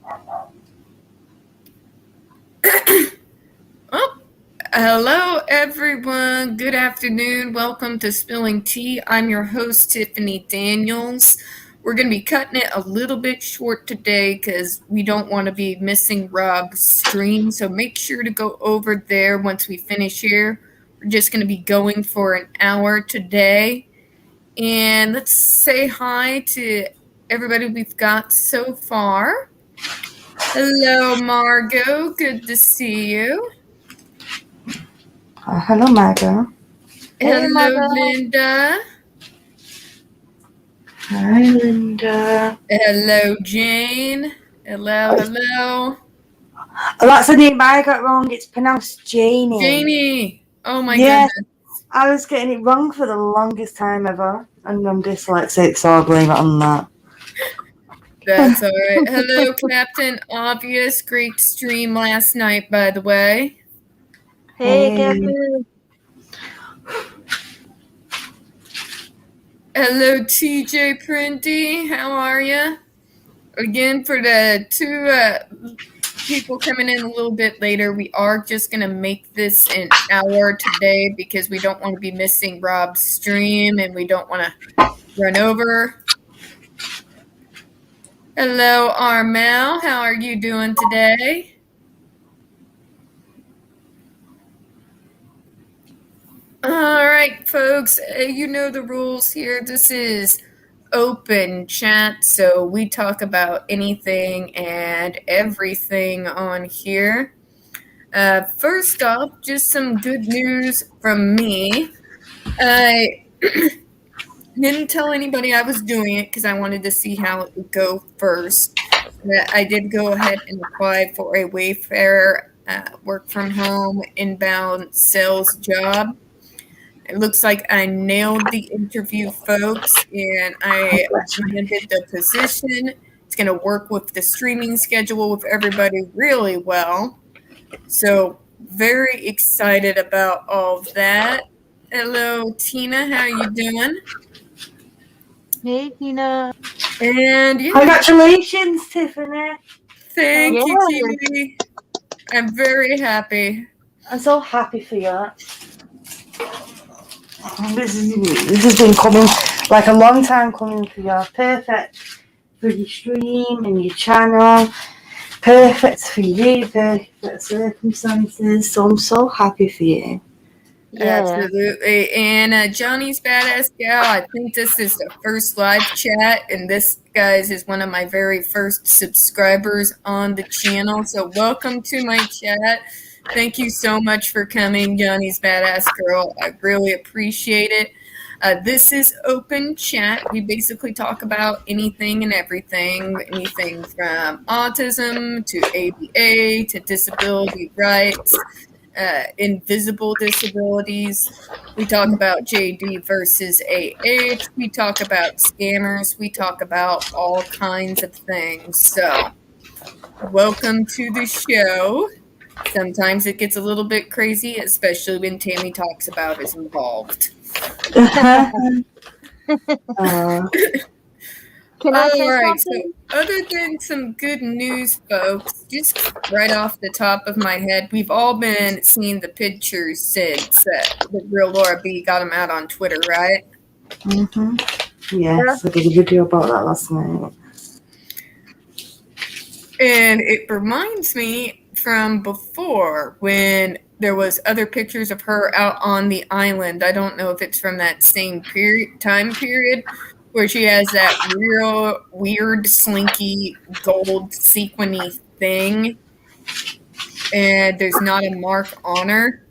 Oh, hello everyone. Good afternoon. Welcome to Spilling Tea. I'm your host, Tiffany Daniels. We're going to be cutting it a little bit short today because we don't want to be missing Rob's stream. So make sure to go over there once we finish here. We're just going to be going for an hour today. And let's say hi to everybody we've got so far. Hello, Margot. Good to see you. Hello, Margot. Hello, Margot. Linda. Hi, Linda. Hello, Jane. Hello. Oh, that's the name I got wrong. It's pronounced Janie. Janie. Oh, my Yeah. goodness. I was getting it wrong for the longest time ever. And I'm dyslexic, so I'll blame it on that. That's all right. Hello, Captain Obvious. Great stream last night, by the way. Hey, Captain. Hello, TJ Printy. How are you? Again, for the two people coming in a little bit later, we are just going to make this an hour today because we don't want to be missing Rob's stream and we don't want to run over. Hello, Armel. How are you doing today? All right, folks, you know the rules here. This is open chat, so we talk about anything and everything on here. First off, just some good news from me. I didn't tell anybody I was doing it because I wanted to see how it would go first. I did go ahead and apply for a Wayfair work from home inbound sales job. It looks like I nailed the interview, folks, and I landed the position. It's going to work with the streaming schedule with everybody really well. So very excited about all of that. Hello, Tina. How you doing? Hey, Tina. And yeah, Congratulations, Tiffany. thank you, Kitty. I'm very happy. I'm so happy for you. This has been coming like a long time coming for you. Perfect for your stream and your channel. Perfect for you, perfect circumstances. So I'm so happy for you. Yeah. Absolutely. And Johnny's Badass Gal, I think this is the first live chat, and this, guys, is one of my very first subscribers on the channel. So welcome to my chat. Thank you so much for coming, Johnny's Badass Girl. I really appreciate it. This is open chat. We basically talk about anything and everything, anything from autism to ABA to disability rights. Invisible disabilities. We talk about JD versus AH. We talk about scammers. We talk about all kinds of things. So, welcome to the show. Sometimes it gets a little bit crazy, especially when Tammy Talks About is involved. Can I say All right, something? so other than some good news, folks, just right off the top of my head, we've all been seeing the pictures since the real Laura B got them out on Twitter, right? Mm-hmm. Yes, I did a video about that last night. And it reminds me from before when there was other pictures of her out on the island. I don't know if it's from that same time period, where she has that real weird, slinky, gold sequiny thing, and there's not a mark on her.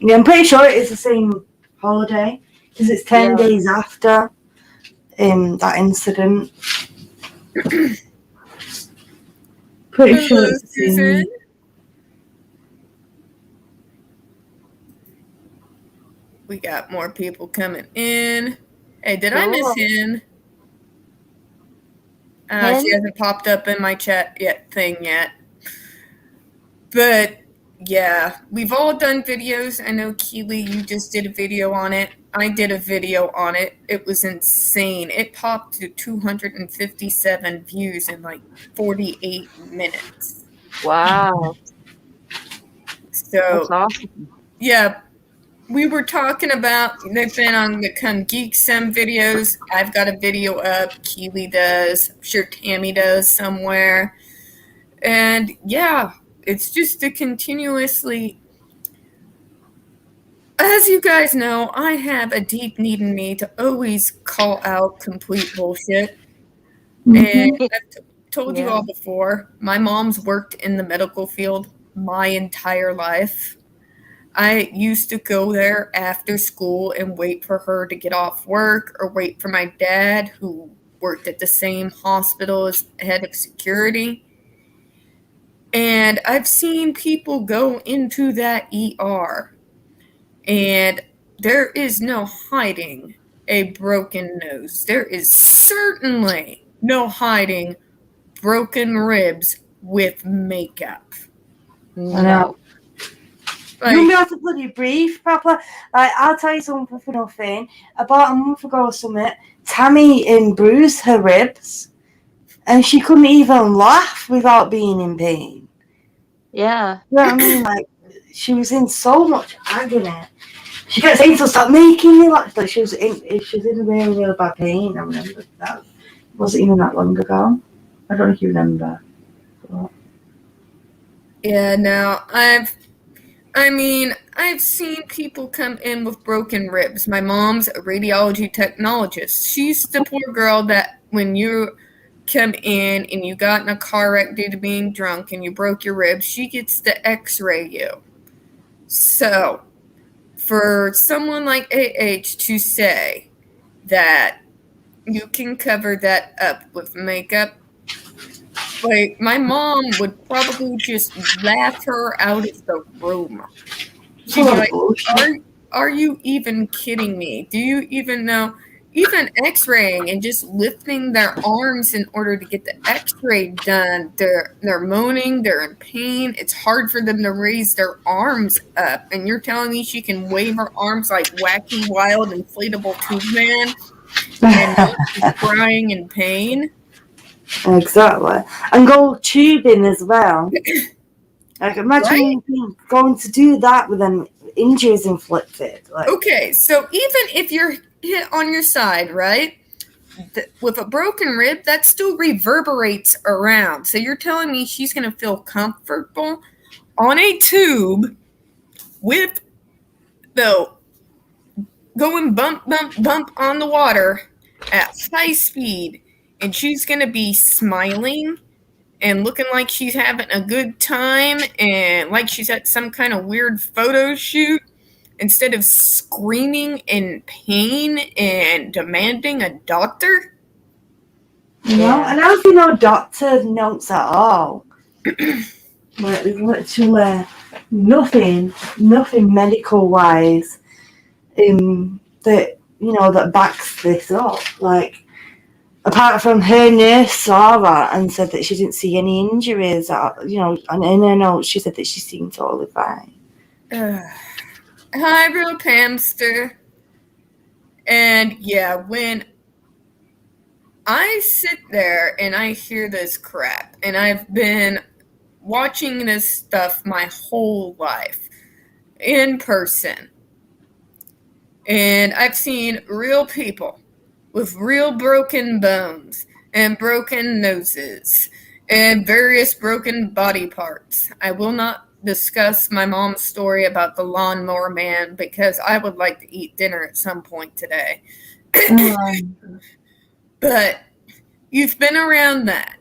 Yeah, I'm pretty sure it is the same holiday because it's 10 days after that incident. Pretty sure it's the same. Susan. We got more people coming in. Hey, did I miss Hen? She hasn't popped up in my chat yet. But yeah, we've all done videos. I know Keely, you just did a video on it. I did a video on it. It was insane. It popped to 257 views in like 48 minutes. Wow. That's So, awesome. yeah, we were talking about, they've been on the Come Geek Sim videos. I've got a video up. Keely does. I'm sure Tammy does somewhere. And yeah, it's just to continuously, as you guys know, I have a deep need in me to always call out complete bullshit. And I've told you Yeah. all before, my mom's worked in the medical field my entire life. I used to go there after school and wait for her to get off work, or wait for my dad, who worked at the same hospital as head of security. And I've seen people go into that ER, and there is no hiding a broken nose. There is certainly no hiding broken ribs with makeup. I know. Like, You'll be able to bloody breathe properly. Like, I'll tell you something for nothing. About a month ago or something, Tammy bruised her ribs, and she couldn't even laugh without being in pain. Yeah. You know what I mean? Like, she was in so much agony. She kept saying to us, "Stop making me laugh." Like, she was in really, really bad pain. I remember that. It wasn't even that long ago. I don't know if you remember. But... yeah, no, I've seen people come in with broken ribs. My mom's a radiology technologist. She's the poor girl that when you come in and you got in a car wreck due to being drunk and you broke your ribs, she gets to x-ray you. So, for someone like AH to say that you can cover that up with makeup, like, my mom would probably just laugh her out of the room. She'd be like, are you even kidding me? Do you even know? Even x-raying and just lifting their arms in order to get the x-ray done, they're moaning, they're in pain. It's hard for them to raise their arms up. And you're telling me she can wave her arms like Wacky Wild Inflatable Tube Man and not be crying in pain? Exactly. And go tubing as well. Like, imagine going to do that with them injuries inflicted. Like, okay, so even if you're hit on your side, right, with a broken rib, that still reverberates around. So you're telling me she's going to feel comfortable on a tube with the going bump, bump, bump on the water at high speed, and she's going to be smiling and looking like she's having a good time and like she's at some kind of weird photo shoot, instead of screaming in pain and demanding a doctor? no, and I don't think no doctor notes at all. Like, there's literally nothing medical wise that that backs this up. Like, apart from her nurse saw that and said that she didn't see any injuries. And in her notes she said that she seemed totally fine. Hi, real Pamster. And yeah, when I sit there and I hear this crap, and I've been watching this stuff my whole life in person, and I've seen real people with real broken bones and broken noses and various broken body parts. I will not discuss my mom's story about the lawnmower man because I would like to eat dinner at some point today. But you've been around that.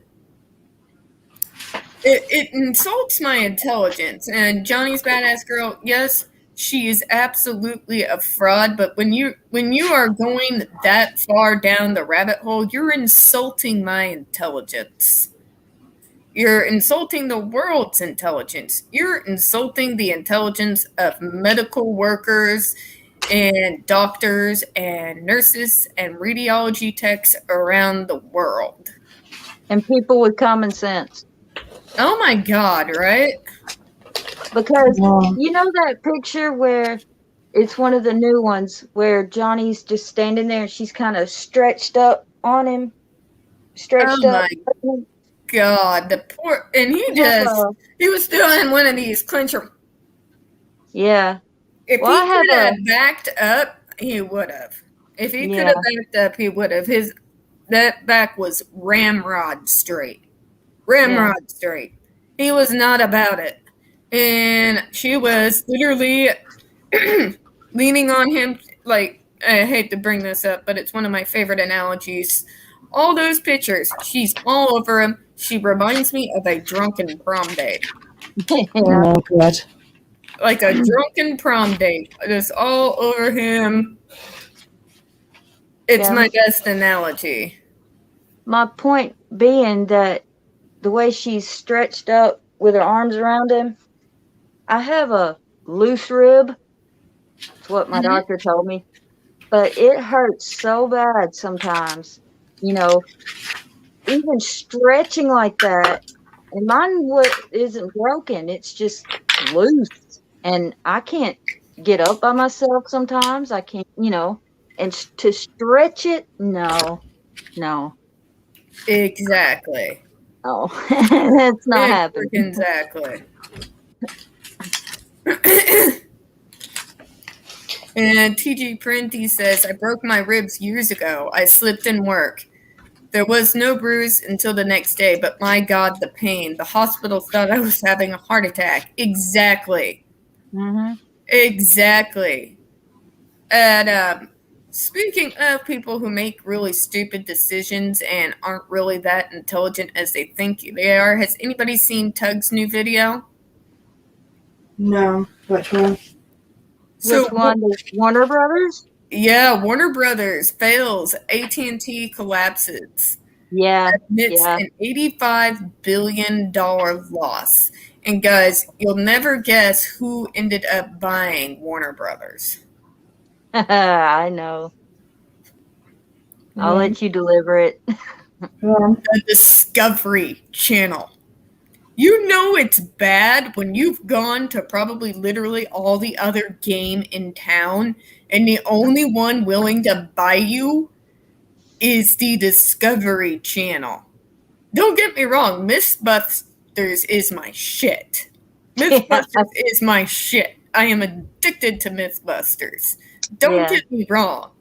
It insults my intelligence. And Johnny's Badass Girl, yes, she is absolutely a fraud, but when you are going that far down the rabbit hole, you're insulting my intelligence. You're insulting the world's intelligence. You're insulting the intelligence of medical workers and doctors and nurses and radiology techs around the world. And people with common sense. Oh my God, right? Because you know that picture where It's one of the new ones where Johnny's just standing there and she's kind of stretched up on him, Oh stretched up. my God, the poor, and he was still in one of these clincher. Yeah. If Well, he I have could a have backed up, he would have. If he could yeah, have backed up, he would have. That back was ramrod straight. yeah, Ramrod straight. He was not about it. And she was literally leaning on him. Like, I hate to bring this up, but it's one of my favorite analogies. All those pictures, she's all over him. She reminds me of a drunken prom date. yeah, Oh, God. Like a drunken prom date. Just all over him. It's yeah. my best analogy. My point being that the way she's stretched up with her arms around him, I have a loose rib. That's what my Mhm. doctor told me. But it hurts so bad sometimes, you know, even stretching like that. And mine isn't broken, it's just loose. And I can't get up by myself sometimes. I can't, and to stretch it, no, no, Exactly. no, that's not happening. Exactly. And TG Printy says, I broke my ribs years ago. I slipped in work. There was no bruise until the next day, but my God, the pain. The hospital thought I was having a heart attack. Exactly. Hmm. Exactly. And speaking of people who make really stupid decisions and aren't really that intelligent as they think they are, has anybody seen Tug's new video? No. Which one? Which So, one? The Warner Brothers? yeah, Warner Brothers fails. AT&T collapses. Yeah, Admits yeah. an $85 billion loss. And guys, you'll never guess who ended up buying Warner Brothers. I know. I'll Yeah. let you deliver it. Yeah. The Discovery Channel. You know it's bad when you've gone to probably literally all the other game in town, and the only one willing to buy you is the Discovery Channel. Don't get me wrong, Mythbusters is my shit. Yeah, Mythbusters is my shit. I am addicted to Mythbusters. Don't yeah, get me wrong.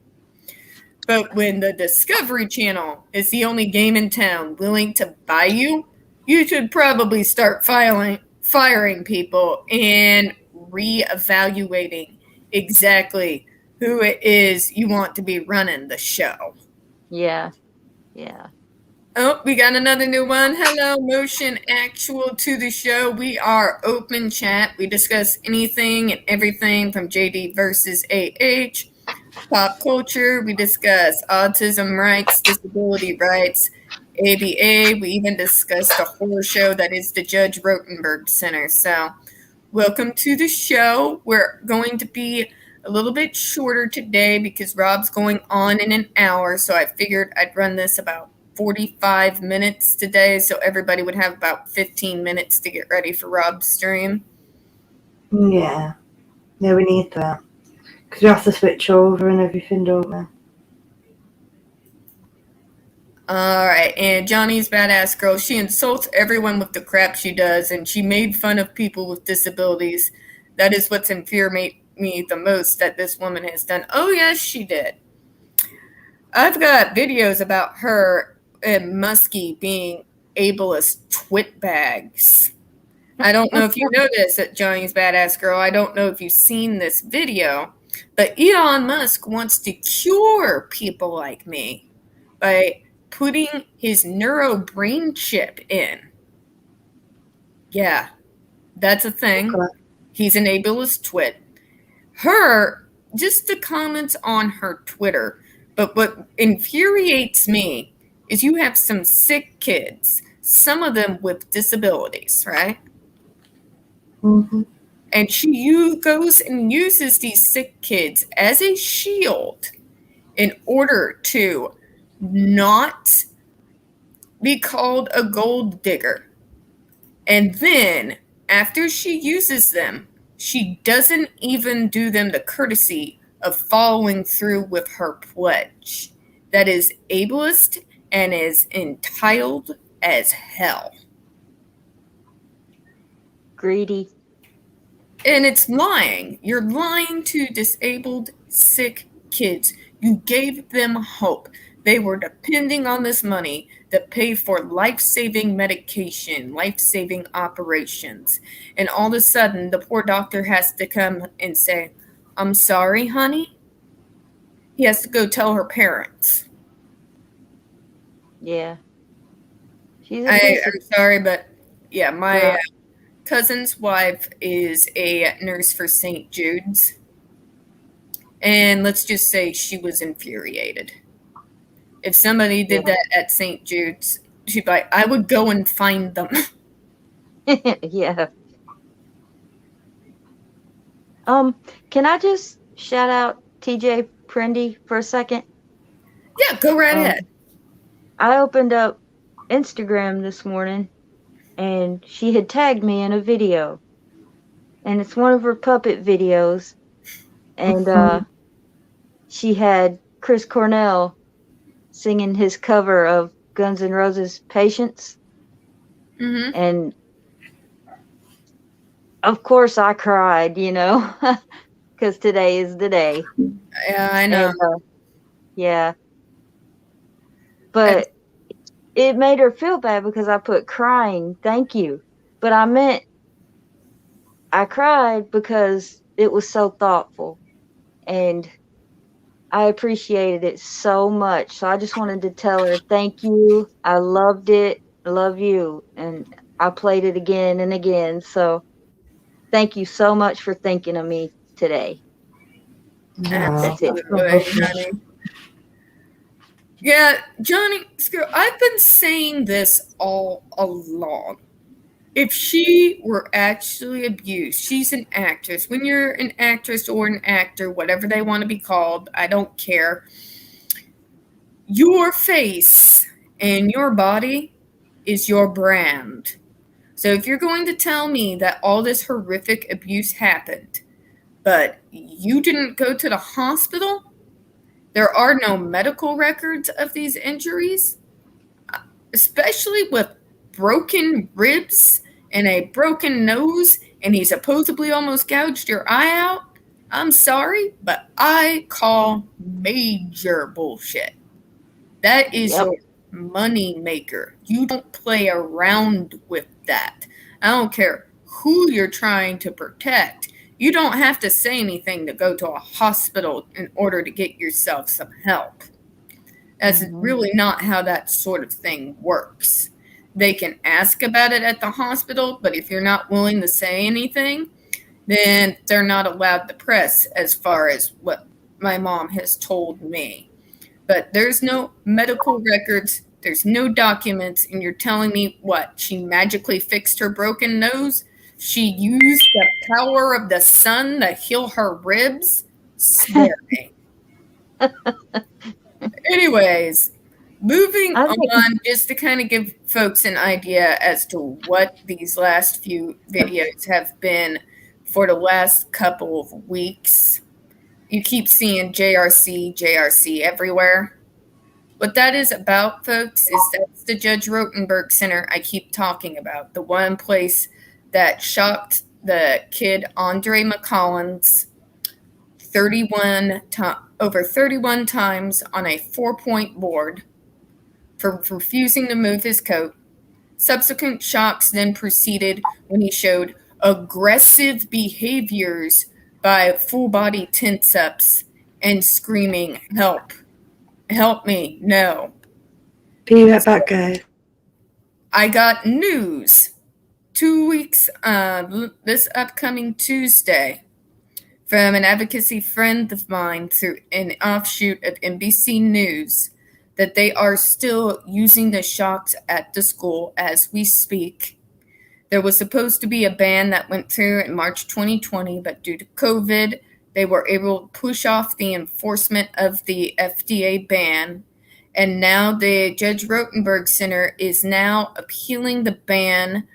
But when the Discovery Channel is the only game in town willing to buy you, you should probably start firing people and reevaluating exactly who it is you want to be running the show. yeah, yeah. Oh, we got another new one. Hello, Motion Actual to the show. We are open chat. We discuss anything and everything from JD versus AH, pop culture. We discuss autism rights, disability rights, ABA. We even discussed a horror show that is the Judge Rotenberg Center. So, welcome to the show. We're going to be a little bit shorter today because Rob's going on in an hour. So, I figured I'd run this about 45 minutes today so everybody would have about 15 minutes to get ready for Rob's stream. Yeah. Yeah, we need that. Because we have to switch over and everything, don't we? All right, and Johnny's badass girl. She insults everyone with the crap she does, and she made fun of people with disabilities. That is what's infuriates me the most that this woman has done. Oh, yes, she did. I've got videos about her and Muskie being ableist twit bags. I don't know if you know this at Johnny's Badass Girl. I don't know if you've seen this video, but Elon Musk wants to cure people like me by putting his neuro brain chip in. Yeah, that's a thing. Okay. He's an ableist twit. Just the comments on her Twitter, but what infuriates me is you have some sick kids, some of them with disabilities, right? Mm-hmm. And she goes and uses these sick kids as a shield in order to not be called a gold digger. And then, after she uses them, She doesn't even do them the courtesy of following through with her pledge. That is ableist and is entitled as hell. Greedy. And it's lying. You're lying to disabled, sick kids. You gave them hope. They were depending on this money to pay for life-saving medication, life-saving operations. And all of a sudden, the poor doctor has to come and say, I'm sorry, honey. He has to go tell her parents. Yeah. She's a piece of I'm sorry, but yeah, my crap. cousin's wife is a nurse for St. Jude's. And let's just say she was infuriated. If somebody Yeah. did that at St. Jude's, she'd be like, I would go and find them. Yeah. Can I just shout out TJ Prendy for a second? Yeah, go right ahead. I opened up Instagram this morning and she had tagged me in a video. And it's one of her puppet videos. And she had Chris Cornell singing his cover of Guns N' Roses' Patience. Mm-hmm. And of course I cried, you know, because today is the day. Yeah, I know. And, yeah. But it made her feel bad because I put crying, thank you. But I meant I cried because it was so thoughtful. And I appreciated it so much. So I just wanted to tell her thank you. I loved it. I love you. And I played it again and again. So thank you so much for thinking of me today. That's it. Absolutely, Johnny. Yeah, Johnny, I've been saying this all along. If she were actually abused, she's an actress. When you're an actress or an actor, whatever they want to be called, I don't care. Your face and your body is your brand. So if you're going to tell me that all this horrific abuse happened, but you didn't go to the hospital, there are no medical records of these injuries, especially with broken ribs and a broken nose, and he supposedly almost gouged your eye out, I'm sorry, but I call major bullshit. That is Yep. your money maker. You don't play around with that. I don't care who you're trying to protect. You don't have to say anything to go to a hospital in order to get yourself some help. That's really not how that sort of thing works. They can ask about it at the hospital, but if you're not willing to say anything, then they're not allowed to press, as far as what my mom has told me. But there's no medical records, there's no documents, and you're telling me what? She magically fixed her broken nose? She used the power of the sun to heal her ribs? Spare me. Anyways, moving on, just to kind of give folks an idea as to what these last few videos have been for the last couple of weeks. You keep seeing JRC everywhere. What that is about, folks, is that's the Judge Rotenberg Center I keep talking about. The one place that shocked the kid Andre McCollins over 31 times on a 4-point board for refusing to move his coat. Subsequent shocks then proceeded when he showed aggressive behaviors by full-body tense-ups and screaming, help, help me, no. Be right back, guys. I got news 2 weeks, this upcoming Tuesday, from an advocacy friend of mine through an offshoot of NBC News, that they are still using the shocks at the school as we speak. There was supposed to be a ban that went through in March 2020, but due to COVID, they were able to push off the enforcement of the FDA ban. And now the Judge Rotenberg Center is now appealing the ban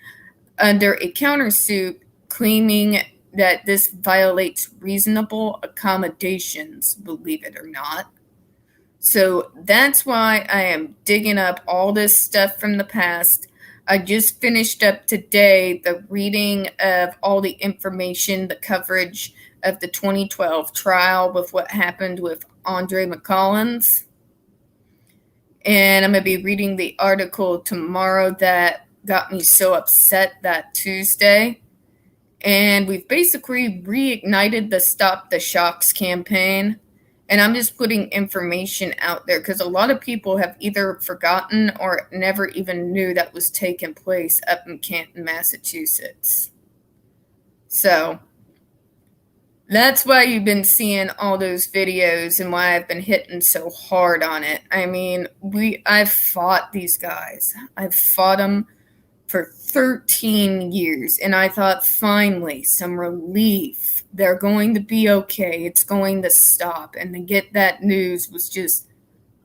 under a countersuit, claiming that this violates reasonable accommodations, believe it or not. So that's why I am digging up all this stuff from the past. I just finished up today the reading of all the information, the coverage of the 2012 trial with what happened with Andre McCollins. And I'm going to be reading the article tomorrow that got me so upset that Tuesday. And we've basically reignited the Stop the Shocks campaign. And I'm just putting information out there because a lot of people have either forgotten or never even knew that was taking place up in Canton, Massachusetts. So that's why you've been seeing all those videos and why I've been hitting so hard on it. I mean, I've fought these guys. I've fought them for 13 years, and I thought finally some relief. They're going to be okay. It's going to stop. And to get that news was just,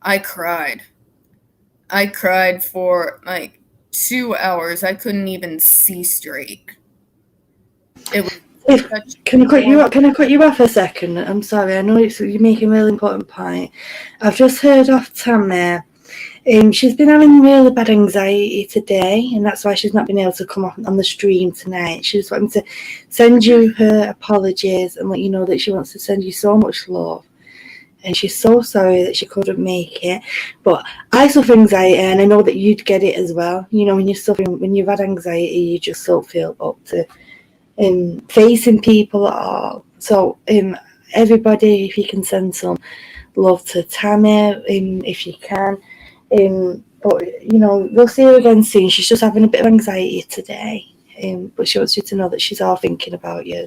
I cried. I cried for like 2 hours. I couldn't even see straight. It was Can I cut you off? Can I cut you off a second? I'm sorry. I know you're making a really important point. I've just heard off Tammy. She's been having really bad anxiety today, and that's why she's not been able to come on the stream tonight. She just wanted to send you her apologies and let you know that she wants to send you so much love. And she's so sorry that she couldn't make it. But I suffer anxiety, and I know that you'd get it as well. You know, when you've had anxiety, you just don't feel up to facing people at all. So everybody, if you can send some love to Tammy, if you can. But you know, we'll see her again soon. She's just having a bit of anxiety today. But she wants you to know that she's all thinking about you.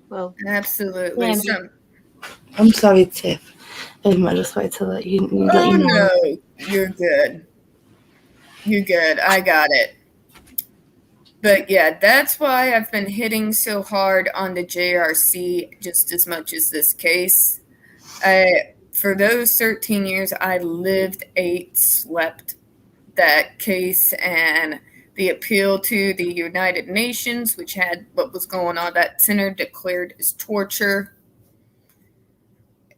Well, absolutely. yeah, So, I'm sorry, Tiff. I just wanted to let you know. No, you're good. You're good. I got it. But yeah, that's why I've been hitting so hard on the JRC just as much as this case. For those 13 years, I lived, ate, slept that case and the appeal to the United Nations, which had what was going on, that center declared as torture.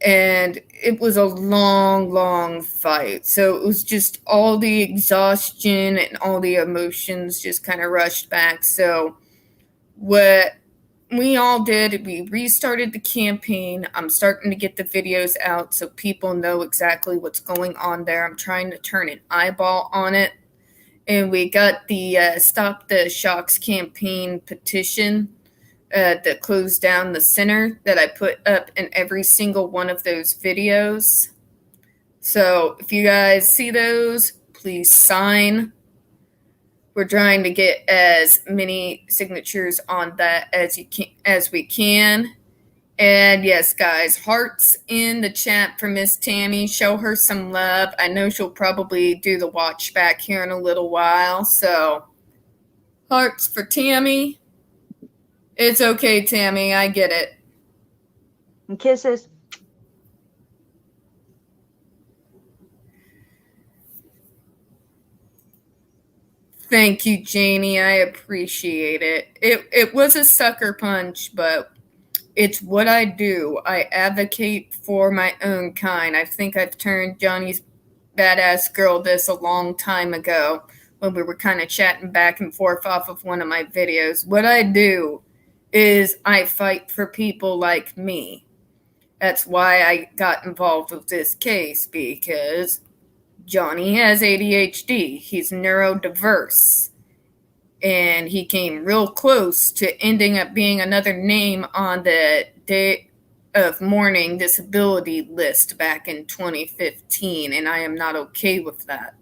And it was a long, long fight. So it was just all the exhaustion and all the emotions just kind of rushed back. So what we all did, we restarted the campaign. I'm starting to get the videos out so people know exactly what's going on there. I'm trying to turn an eyeball on it. And we got the Stop the Shocks campaign petition that closed down the center that I put up in every single one of those videos. So if you guys see those, please sign. We're trying to get as many signatures on that as we can. And yes, guys, hearts in the chat for Miss Tammy. Show her some love. I know she'll probably do the watch back here in a little while. So hearts for Tammy. It's okay, Tammy. I get it. and kisses. Thank you, Janie. I appreciate it. It was a sucker punch, but it's what I do. I advocate for my own kind. I think I've turned Johnny's badass girl this a long time ago when we were kind of chatting back and forth off of one of my videos. What I do is I fight for people like me. That's why I got involved with this case, because Johnny has ADHD. He's neurodiverse. And he came real close to ending up being another name on the day of mourning disability list back in 2015, and I am not okay with that.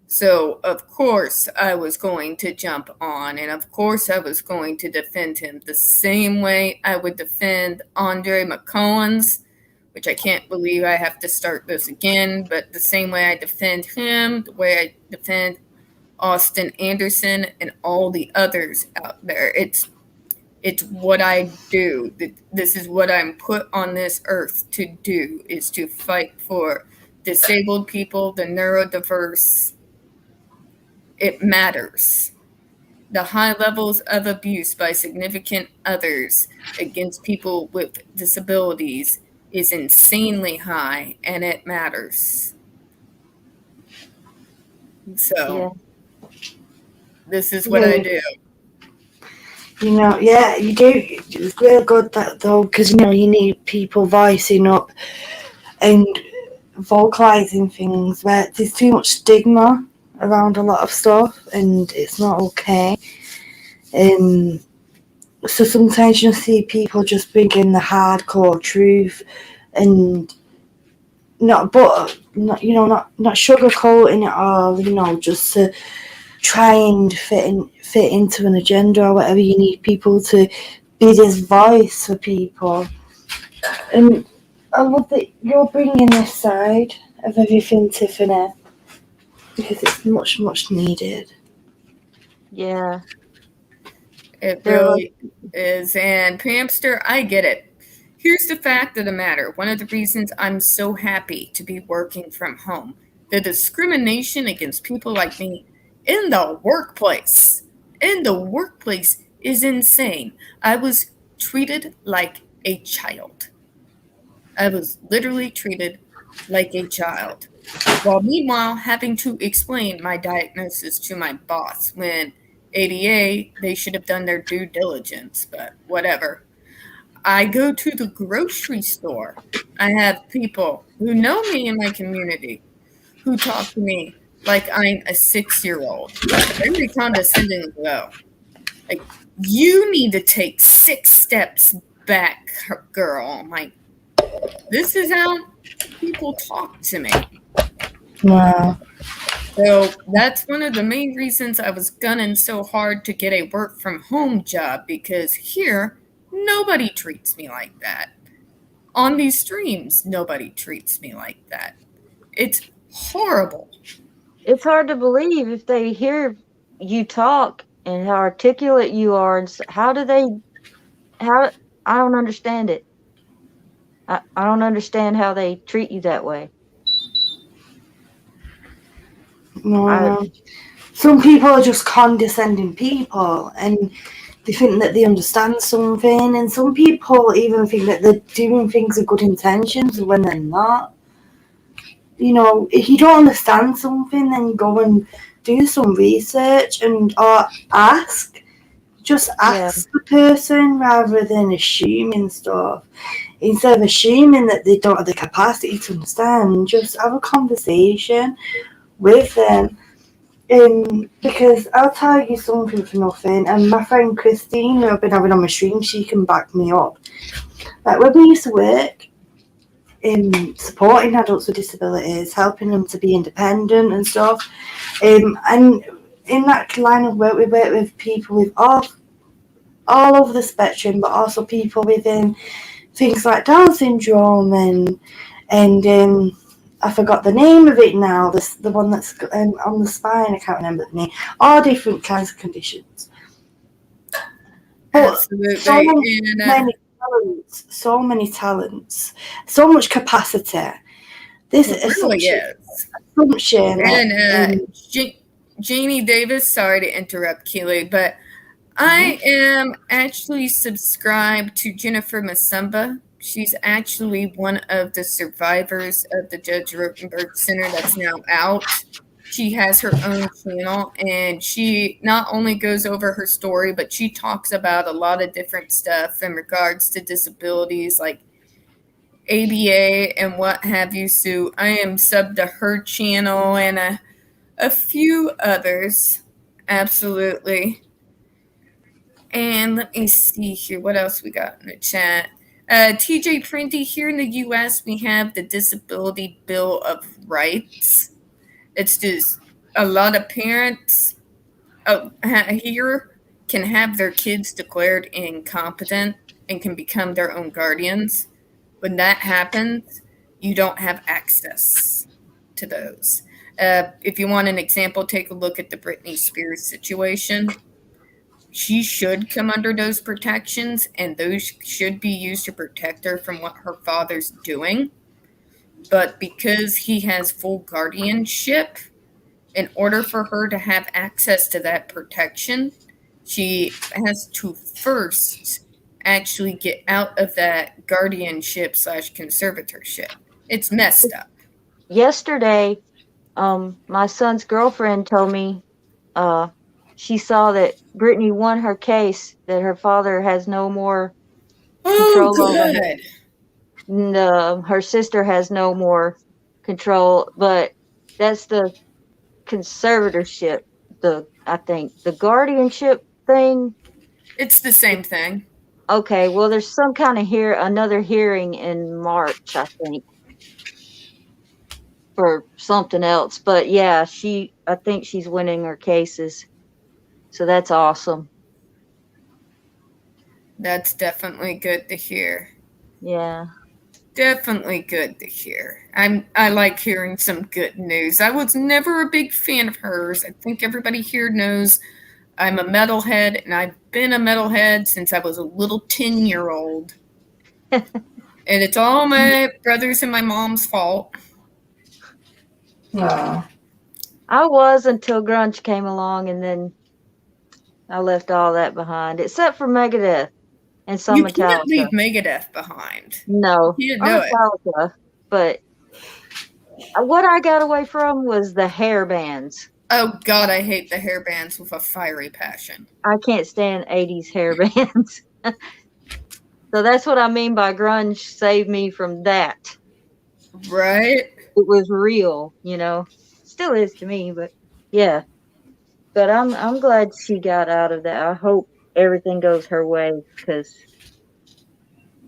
So, of course, I was going to jump on, and of course, I was going to defend him the same way I would defend Andre McCollins, which I can't believe I have to start this again, but the same way I defend him, the way I defend Austin Anderson and all the others out there. It's what I do. This is what I'm put on this earth to do, is to fight for disabled people, the neurodiverse. It matters. The high levels of abuse by significant others against people with disabilities is insanely high, and it matters. Yeah. So, this is what I Yeah, do. yeah, you do. It's real good that though, because you need people voicing up and vocalizing things where there's too much stigma around a lot of stuff, and it's not okay. Um, so sometimes you'll see people just bringing the hardcore truth and not sugarcoating it all, just to try and fit into an agenda or whatever. You need people to be this voice for people, and I love that you're bringing this side of everything, Tiffany, because it's much needed. Yeah. It They're like, really is. And Pamster, I get it. Here's the fact of the matter. One of the reasons I'm so happy to be working from home, the discrimination against people like me in the workplace. In the workplace is insane. I was treated like a child. I was literally treated like a child. While meanwhile having to explain my diagnosis to my boss when ADA, they should have done their due diligence, but whatever. I go to the grocery store. I have people who know me in my community who talk to me like I'm a 6-year-old. Very condescending though. Like, you need to take 6 steps back, girl. I'm like, this is how people talk to me. Wow. So that's one of the main reasons I was gunning so hard to get a work from home job, because here, nobody treats me like that. On these streams, nobody treats me like that. It's horrible. it's hard to believe if they hear you talk and how articulate you are. And how do they, how, I don't understand it. I don't understand how they treat you that way. I, No. Some people are just condescending people, and they think that they understand something, and some people even think that they're doing things with good intentions when they're not. If you don't understand something, then go and do some research or ask. Just yeah, ask the person rather than assuming stuff. Instead of assuming that they don't have the capacity to understand, just have a conversation with them. Because I'll tell you something for nothing, and my friend Christine, who I've been having on my stream, she can back me up. Like when we used to work in supporting adults with disabilities, helping them to be independent and stuff, and in that line of work, we work with people with all over the spectrum, but also people with things like Down syndrome and I forgot the name of it now. The one that's on the spine. I can't remember the name. All different kinds of conditions. But so Absolutely. And many talents, so much capacity. This it is really such is. assumption that And Janie Davis, sorry to interrupt, Keely, but Mhm. I am actually subscribed to Jennifer Masumba. She's actually one of the survivors of the Judge Rotenberg Center that's now out. She has her own channel, and she not only goes over her story, but she talks about a lot of different stuff in regards to disabilities like ABA and what have you. So I am subbed to her channel and a few others. Absolutely. And let me see here. What else we got in the chat? TJ Printy, here in the US, we have the Disability Bill of Rights. It's just a lot of parents here can have their kids declared incompetent and can become their own guardians. When that happens, you don't have access to those. If you want an example, take a look at the Britney Spears situation. She should come under those protections, and those should be used to protect her from what her father's doing. But because he has full guardianship, in order for her to have access to that protection, She has to first actually get out of that guardianship slash conservatorship. It's messed up. Yesterday, my son's girlfriend told me uh, she saw that Brittany won her case, that her father has no more Oh, control over her. good. Her sister has no more control, but that's the conservatorship. I think the guardianship thing. It's the same thing. Okay, well, there's some kind of another hearing in March, I think, for something else. But yeah, I think she's winning her cases, so that's awesome. That's definitely good to hear. Yeah. Definitely good to hear. I like hearing some good news. I was never a big fan of hers. I think everybody here knows I'm a metalhead, and I've been a metalhead since I was a little 10-year-old. And it's all my brothers and my mom's fault. No. I was until grunge came along, and then I left all that behind, except for Megadeth and some You can't Metallica. leave Megadeth behind. No, You can't or do it. Metallica, but what I got away from was the hair bands. Oh God, I hate the hair bands with a fiery passion. I can't stand 80s hair bands. So that's what I mean by grunge saved me from that. Right? It was real, Still is to me, but yeah. But I'm glad she got out of that. I hope everything goes her way, because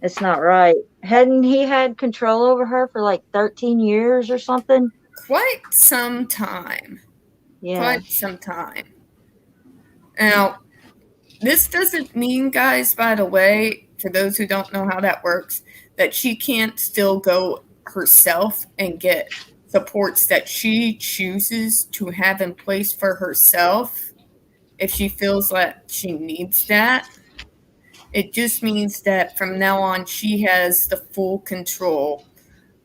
it's not right. Hadn't he had control over her for like 13 years or something? Quite some time. Yeah. Quite some time. Now, this doesn't mean, guys, by the way, for those who don't know how that works, that she can't still go herself and get supports that she chooses to have in place for herself if she feels like she needs that. It just means that from now on, she has the full control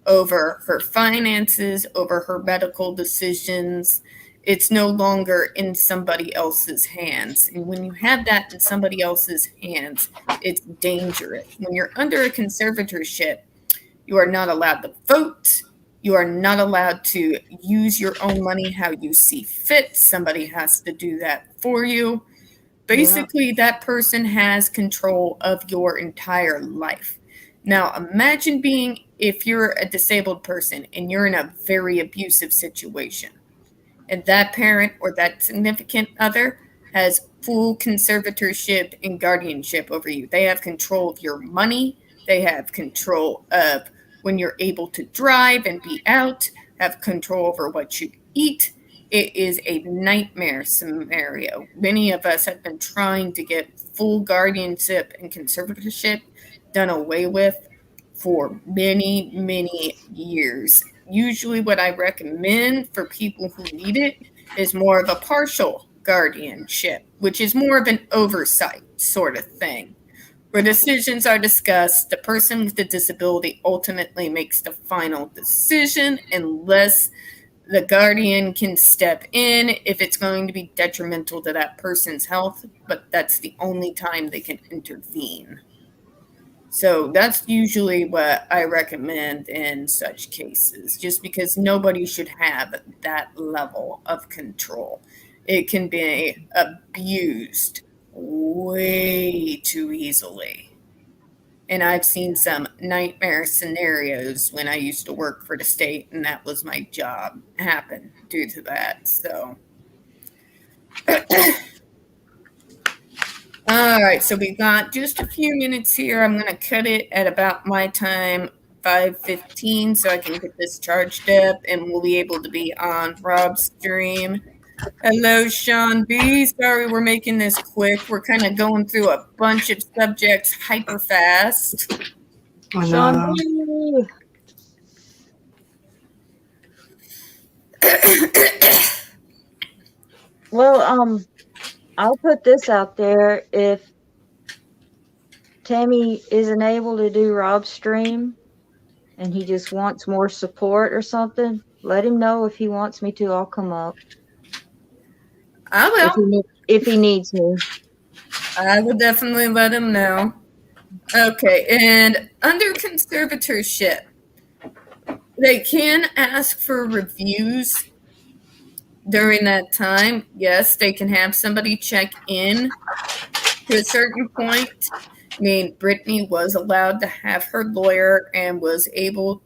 over her finances, over her medical decisions. It's no longer in somebody else's hands. And when you have that in somebody else's hands, it's dangerous. When you're under a conservatorship, you are not allowed to vote. You are not allowed to use your own money how you see fit. Somebody has to do that for you. Yeah. Basically, that person has control of your entire life. Now, imagine being, if you're a disabled person and you're in a very abusive situation, and that parent or that significant other has full conservatorship and guardianship over you. They have control of your money, they have control of when you're able to drive and be out, have control over what you eat. It is a nightmare scenario. Many of us have been trying to get full guardianship and conservatorship done away with for many, many years. Usually, what I recommend for people who need it is more of a partial guardianship, which is more of an oversight sort of thing. Where decisions are discussed, the person with the disability ultimately makes the final decision unless the guardian can step in if it's going to be detrimental to that person's health, but that's the only time they can intervene. So that's usually what I recommend in such cases, just because nobody should have that level of control. It can be abused way too easily. And I've seen some nightmare scenarios when I used to work for the state, and that was my job, happen due to that. So, all right, so we got just a few minutes here. I'm going to cut it at about my time, 5:15, so I can get this charged up, and we'll be able to be on Rob's stream. Hello, Sean B. Sorry we're making this quick. We're kind of going through a bunch of subjects hyper fast. Sean B. Well, I'll put this out there. If Tammy isn't able to do Rob's stream and he just wants more support or something, let him know. If he wants me to, I'll come up. I will. If he needs me. I will definitely let him know. Okay, and under conservatorship, they can ask for reviews during that time. Yes, they can have somebody check in to a certain point. I mean, Brittany was allowed to have her lawyer and was able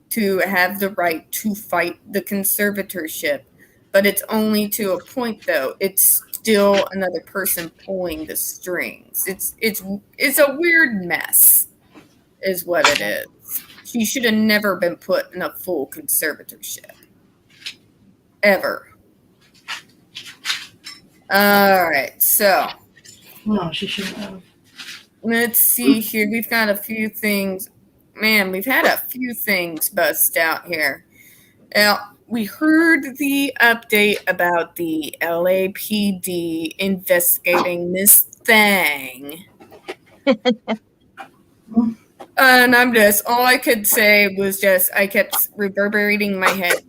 to have the right to fight the conservatorship. But it's only to a point, though. It's still another person pulling the strings. It's a weird mess, is what it is. She should have never been put in a full conservatorship. Ever. All right, so No, she shouldn't have. let's see here. We've got a few things. Man, we've had a few things bust out here. Now, we heard the update about the LAPD investigating this thing. And all I could say was I kept reverberating in my head.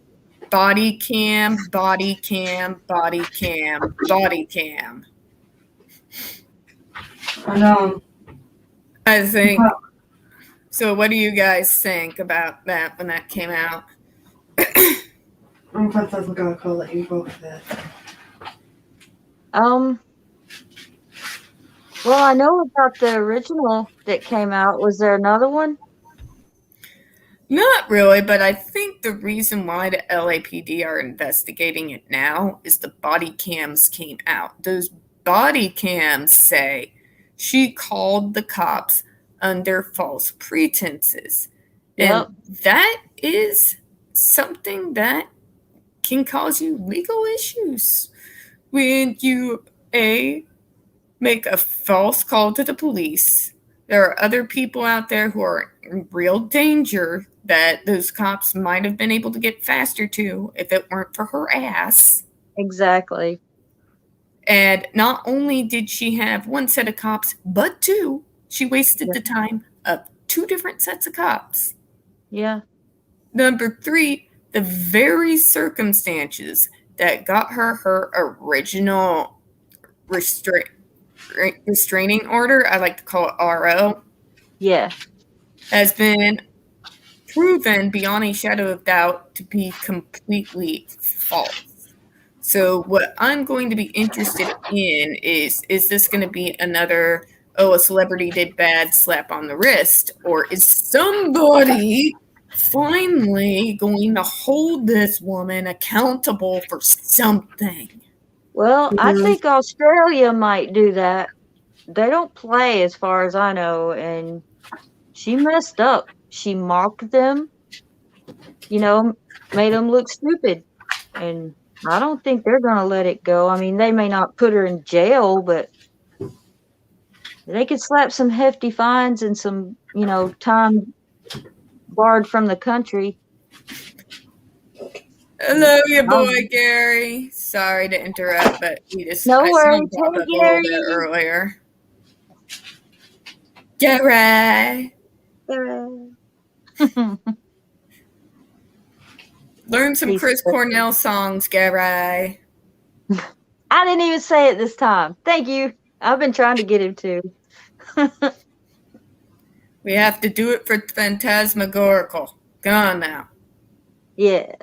Body cam, body cam, body cam, body cam. I know. I think. So what do you guys think about that when that came out? I'm fantastic. I'll let you go for that. Well, I know about the original that came out. Was there another one? Not really, but I think the reason why the LAPD are investigating it now is the body cams came out. Those body cams say she called the cops under false pretenses. Yep. And that is something that can cause you legal issues. When you, make a false call to the police, there are other people out there who are in real danger that those cops might have been able to get faster to if it weren't for her ass. Exactly. And not only did she have one set of cops, but two. She wasted the time of two different sets of cops. Yeah. Number three, the very circumstances that got her original restraining order, I like to call it RO, Yeah. has been proven beyond a shadow of doubt to be completely false. So what I'm going to be interested in is this going to be another, a celebrity did bad, slap on the wrist, or is somebody finally going to hold this woman accountable for something? Well, I think Australia might do that. They don't play as far as I know, and she messed up. She mocked them, made them look stupid. And I don't think they're going to let it go. I mean, they may not put her in jail, but they could slap some hefty fines and some, time barred from the country. Hello, your boy Gary. Sorry to interrupt, but I saw him pop up a little bit earlier. Gary. Learn some Chris Cornell songs, Gary. I didn't even say it this time. Thank you. I've been trying to get him to. We have to do it for Phantasmagorical. Go on now. Yeah.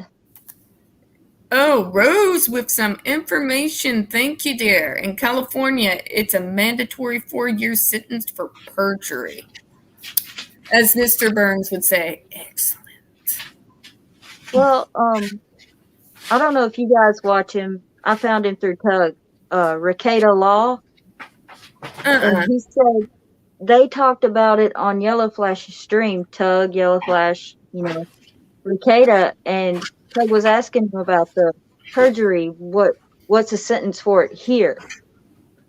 Oh, Rose with some information. Thank you, dear. In California, it's a mandatory 4-year sentence for perjury. As Mr. Burns would say, excellent. Well, I don't know if you guys watch him. I found him through Tug, Rekieta Law. And he said they talked about it on Yellow Flash's stream, Tug, Yellow Flash, Rekieta, and Tug was asking him about the perjury. What's the sentence for it here?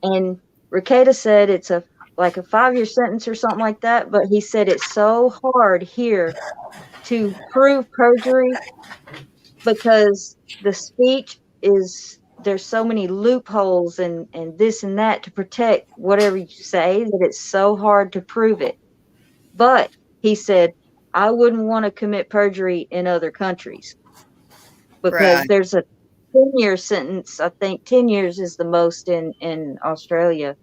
And Rekieta said it's a 5-year sentence or something like that. But he said it's so hard here to prove perjury because the speech there's so many loopholes and this and that to protect whatever you say that it's so hard to prove it. But he said, I wouldn't want to commit perjury in other countries because there's a 10-year sentence. I think 10 years is the most in Australia.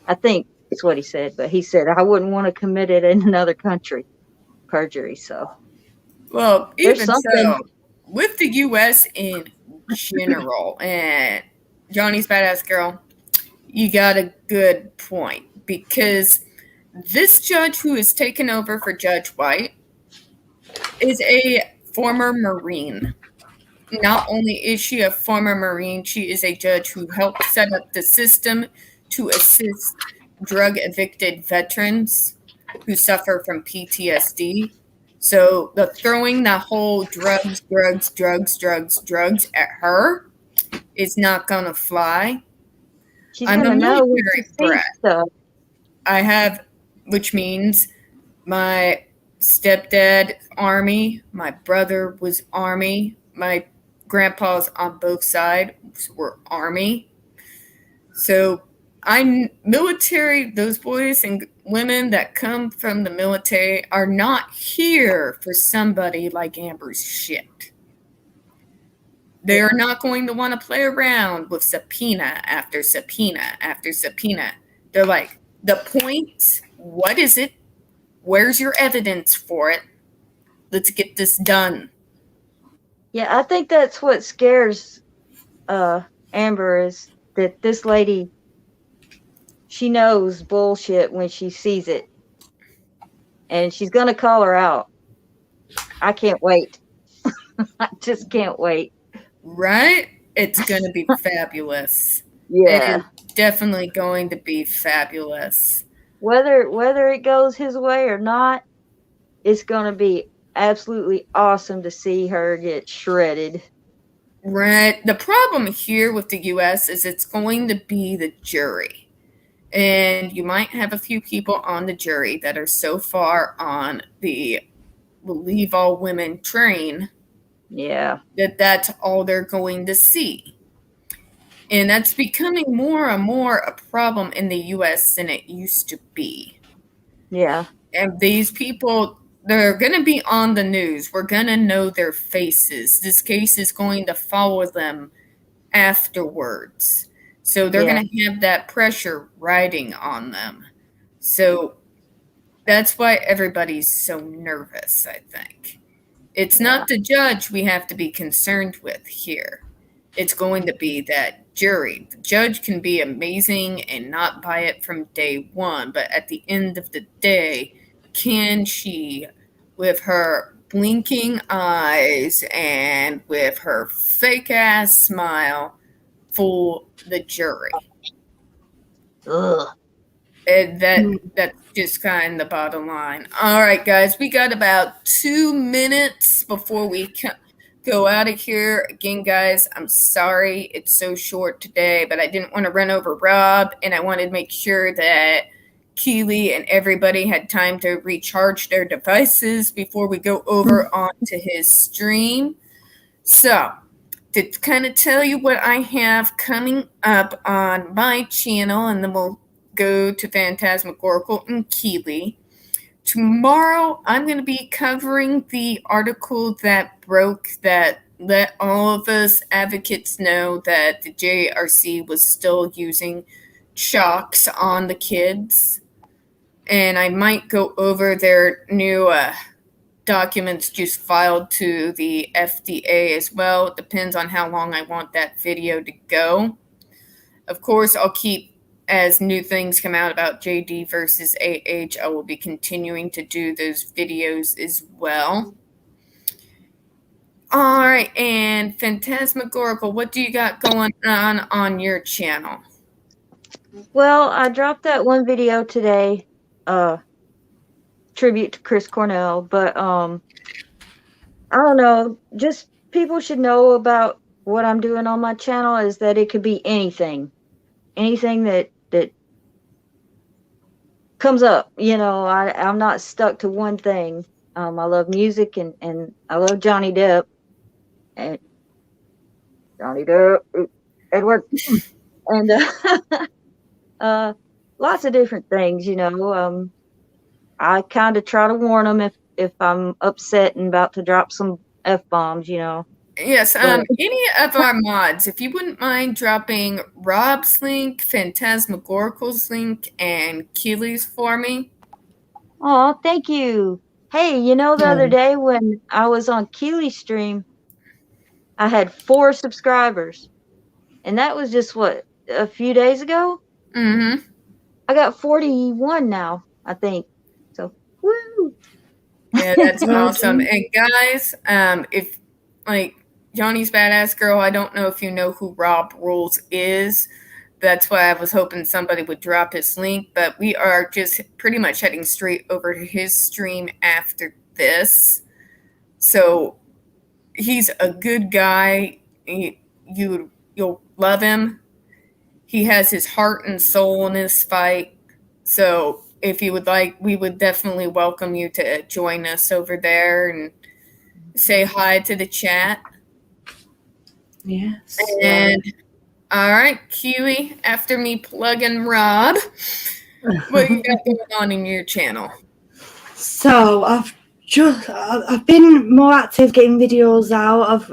I think that's what he said, but he said I wouldn't want to commit it in another country, perjury. So Well, there's even something. so, with the U.S. in general, and Johnny's Badass Girl, you got a good point because this judge who has taken over for Judge White is a former Marine. Not only is she a former Marine, she is a judge who helped set up the system to assist drug evicted veterans who suffer from PTSD. So the throwing the whole drugs at her is not gonna fly. She's I'm a gonna know when she military sees brat. stuff. I have, which means my stepdad Army, my brother was Army, my grandpas on both sides were Army. So I'm military. Those boys and women that come from the military are not here for somebody like Amber's shit. They are not going to want to play around with subpoena after subpoena after subpoena. They're like, the point, what is it? Where's your evidence for it? Let's get this done. Yeah, I think that's what scares Amber is that this lady, she knows bullshit when she sees it, and she's gonna call her out. I can't wait. I just can't wait. Right? It's going to be fabulous. It Yeah. is definitely going to be fabulous. Whether it goes his way or not, it's gonna be absolutely awesome to see her get shredded. Right. The problem here with the US is it's going to be the jury. And you might have a few people on the jury that are so far on the believe all women train Yeah. that that's all they're going to see. And that's becoming more and more a problem in the US than it used to be. Yeah. And these people, they're going to be on the news. We're going to know their faces. This case is going to follow them afterwards. So they're Yeah. going to have that pressure riding on them. So that's why everybody's so nervous, I think. It's Yeah. not the judge we have to be concerned with here. It's going to be that jury. The judge can be amazing and not buy it from day one, but at the end of the day, can she, with her blinking eyes and with her fake ass smile, fool the jury? Ugh. And that's just kind of the bottom line. All right, guys, we got about 2 minutes before we go out of here. Again, guys, I'm sorry it's so short today, but I didn't want to run over Rob, and I wanted to make sure that Keely and everybody had time to recharge their devices before we go over onto his stream. So, to kind of tell you what I have coming up on my channel, and then we'll go to Phantasmagorical and Keely. Tomorrow, I'm going to be covering the article that broke that let all of us advocates know that the JRC was still using shocks on the kids. And I might go over their new documents just filed to the FDA as well. It depends on how long I want that video to go. Of course, I'll keep, as new things come out about JD versus AH, I will be continuing to do those videos as well. All right, and Phantasmagorical, what do you got going on your channel? Well, I dropped that one video today, tribute to Chris Cornell, but I don't know, just people should know about what I'm doing on my channel is that it could be anything. Anything that comes up, I'm not stuck to one thing. I love music and I love Johnny Depp. And Johnny Depp, Edward, and lots of different things, I kind of try to warn them if I'm upset and about to drop some F-bombs, Yes, But any of our mods, if you wouldn't mind dropping Rob's link, Phantasmagorical's link, and Keely's for me. oh, thank you. Hey, you know the other Um, day when I was on Keely's stream, I had 4 subscribers, and that was just what, a few days ago. Mm-hmm. I got 41 now, I think. So, woo! Yeah, that's well awesome. done. And guys, if like Johnny's Badass Girl, I don't know if you know who Rob Rules is. That's why I was hoping somebody would drop his link, but we are just pretty much heading straight over to his stream after this. So he's a good guy. You'll love him. He has his heart and soul in this fight. So if you would like, we would definitely welcome you to join us over there and say hi to the chat. Yes. And all right, Kiwi, after me plugging Rob, what you got going on in your channel? So I've been more active getting videos out of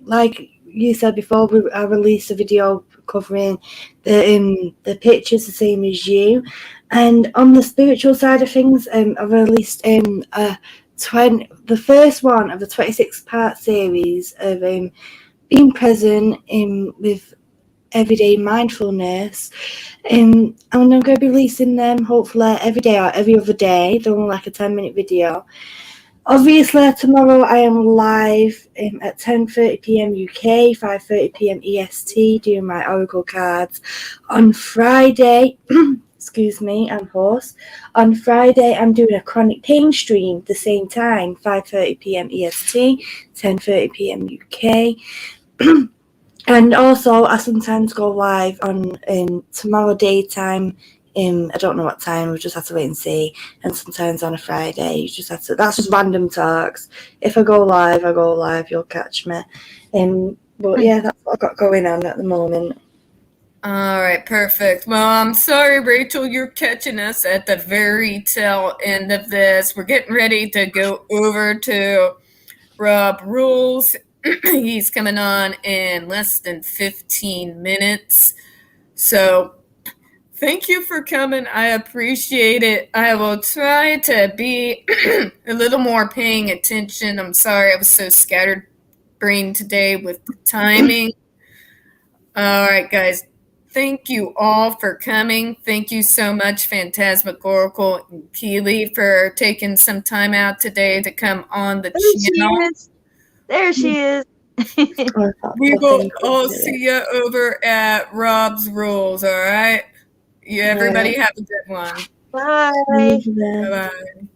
like you said before, I released a video covering the pictures the same as you, and on the spiritual side of things, I released the first one of the 26-part series of being present with everyday mindfulness. And I'm going to be releasing them hopefully every day or every other day. They're only like a 10-minute video. Obviously, tomorrow I am live at 10:30 p.m. UK, 5:30 p.m. EST, doing my oracle cards. On Friday, excuse me, I'm hoarse. On Friday, I'm doing a chronic pain stream the same time, 5:30 p.m. EST, 10:30 p.m. UK. And also, I sometimes go live on tomorrow daytime. I don't know what time. We just have to wait and see. And sometimes on a Friday, you just have to. That's just random talks. If I go live, I go live. You'll catch me. But yeah, that's what I've got going on at the moment. All right, perfect. Well, I'm sorry, Rachel, you're catching us at the very tail end of this. We're getting ready to go over to Rob Rules. He's coming on in less than 15 minutes. So thank you for coming. I appreciate it. I will try to be a little more paying attention. I'm sorry I was so scattered brain today with the timing. All right, guys. Thank you all for coming. Thank you so much, Phantasmagorical and Keely, for taking some time out today to come on the There she channel. is. There she is. We will all see you over at Rob's Rules, all right? Yeah, everybody have a good one. Bye. Yeah. Bye-bye.